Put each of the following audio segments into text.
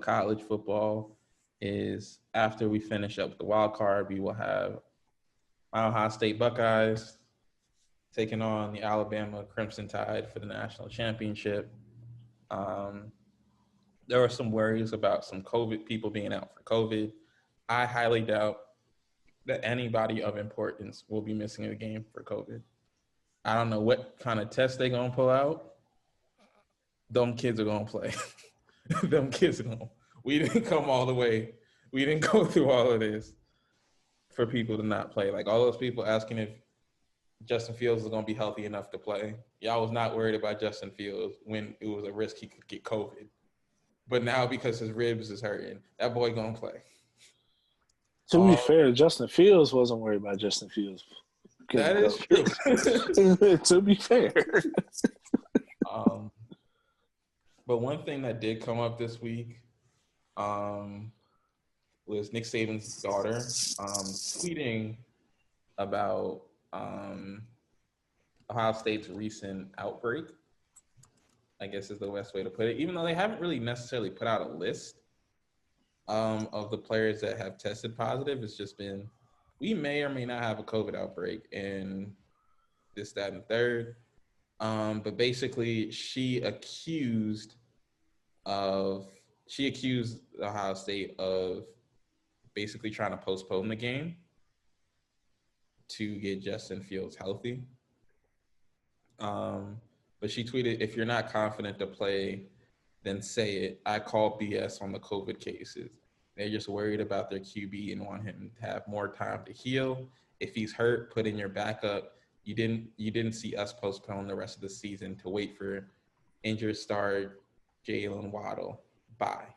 college football is after we finish up the wild card, we will have Ohio State Buckeyes taking on the Alabama Crimson Tide for the national championship. There were some worries about some COVID people being out for COVID. I highly doubt that anybody of importance will be missing a game for COVID. I don't know what kind of test they're going to pull out. Them kids are going to play. Them kids are going to. We didn't come all the way. We didn't go through all of this for people to not play. Like all those people asking if Justin Fields is going to be healthy enough to play. Y'all was not worried about Justin Fields when it was a risk he could get COVID. But now because his ribs is hurting, that boy going to play. To be fair, Justin Fields wasn't worried about Justin Fields. That is true. To be fair. But one thing that did come up this week was Nick Saban's daughter tweeting about Ohio State's recent outbreak, I guess is the best way to put it, even though they haven't really necessarily put out a list of the players that have tested positive. It's just been, we may or may not have a COVID outbreak in this, that, and third. But basically, she accused Ohio State of basically trying to postpone the game to get Justin Fields healthy. But she tweeted, "If you're not confident to play, then say it. I call BS on the COVID cases. They're just worried about their QB and want him to have more time to heal. If he's hurt, put in your backup. You didn't see us postpone the rest of the season to wait for injured star Jalen Waddle. Bye."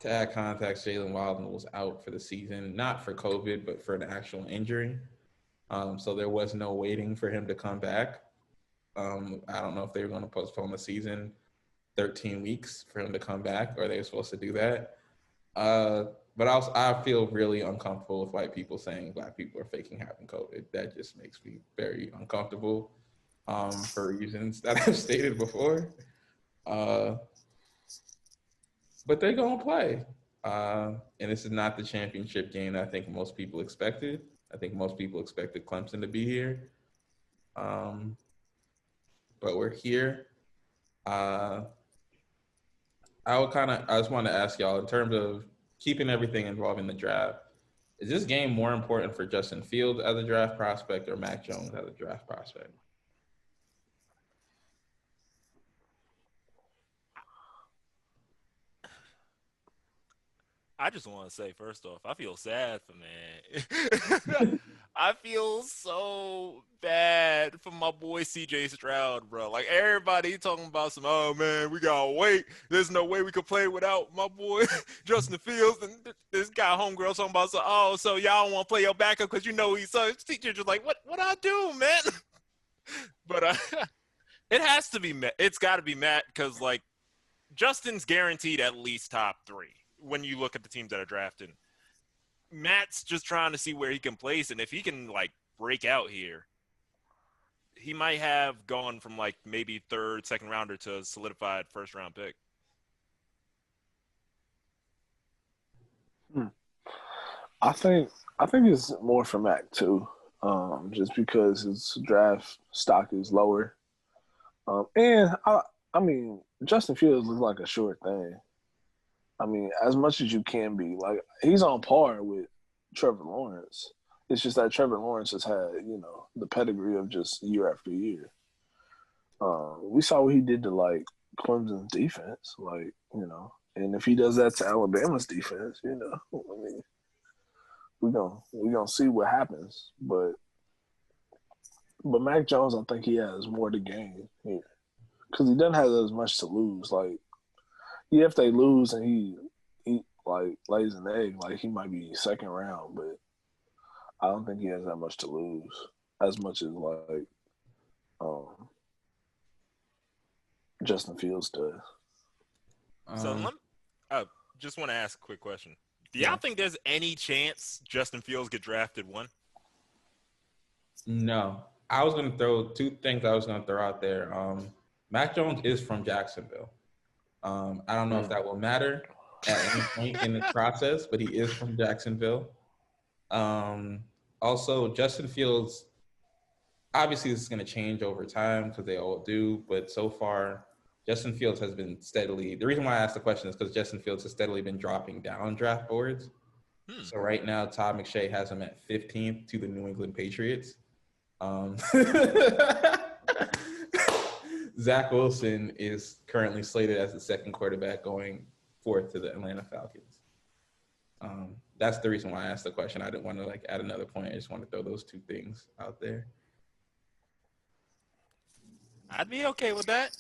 To add context, Jalen Waddle was out for the season, not for COVID, but for an actual injury. So there was no waiting for him to come back. I don't know if they were going to postpone the season 13 weeks for him to come back, or they were supposed to do that. But I feel really uncomfortable with white people saying black people are faking having COVID. That just makes me very uncomfortable for reasons that I've stated before. But they're going to play. And this is not the championship game that I think most people expected. I think most people expected Clemson to be here. But we're here. I just want to ask y'all, in terms of keeping everything involving the draft, is this game more important for Justin Fields as a draft prospect or Mac Jones as a draft prospect? I just want to say, first off, I feel sad for man. I feel so bad for my boy CJ Stroud, bro. Like, everybody talking about some, oh, man, we got to wait. There's no way we could play without my boy Justin Fields. And this guy, homegirl, talking about, so y'all don't want to play your backup because you know he's so. CJ just like, what I do, man? But it has to be Matt. It's got to be Matt because, like, Justin's guaranteed at least top 3 when you look at the teams that are drafting. Matt's just trying to see where he can place, and if he can, like, break out here, he might have gone from, like, maybe third, second rounder to a solidified first-round pick. I think it's more for Mac too, just because his draft stock is lower, and I mean Justin Fields looks like a sure thing. I mean, as much as you can be, like, he's on par with Trevor Lawrence. It's just that Trevor Lawrence has had, the pedigree of just year after year. We saw what he did to, like, Clemson's defense, like, and if he does that to Alabama's defense, I mean, we're gonna see what happens. But Mac Jones, I think he has more to gain here because he doesn't have as much to lose. Like, yeah, if they lose and he like lays an egg, like, he might be second round, but I don't think he has that much to lose as much as like Justin Fields does. So I just want to ask a quick question. Do y'all think there's any chance Justin Fields get drafted 1? No. I was going to throw 2 things I was going to throw out there. Mac Jones is from Jacksonville. I don't know if that will matter at any point in the process, but he is from Jacksonville. Also, Justin Fields, obviously this is going to change over time because they all do, but so far, Justin Fields has been steadily – the reason why I asked the question is because Justin Fields has steadily been dropping down draft boards. So right now, Todd McShay has him at 15th to the New England Patriots. Zach Wilson is currently slated as the second quarterback going fourth to the Atlanta Falcons. That's the reason why I asked the question. I didn't want to add another point. I just want to throw those two things out there. I'd be okay with that.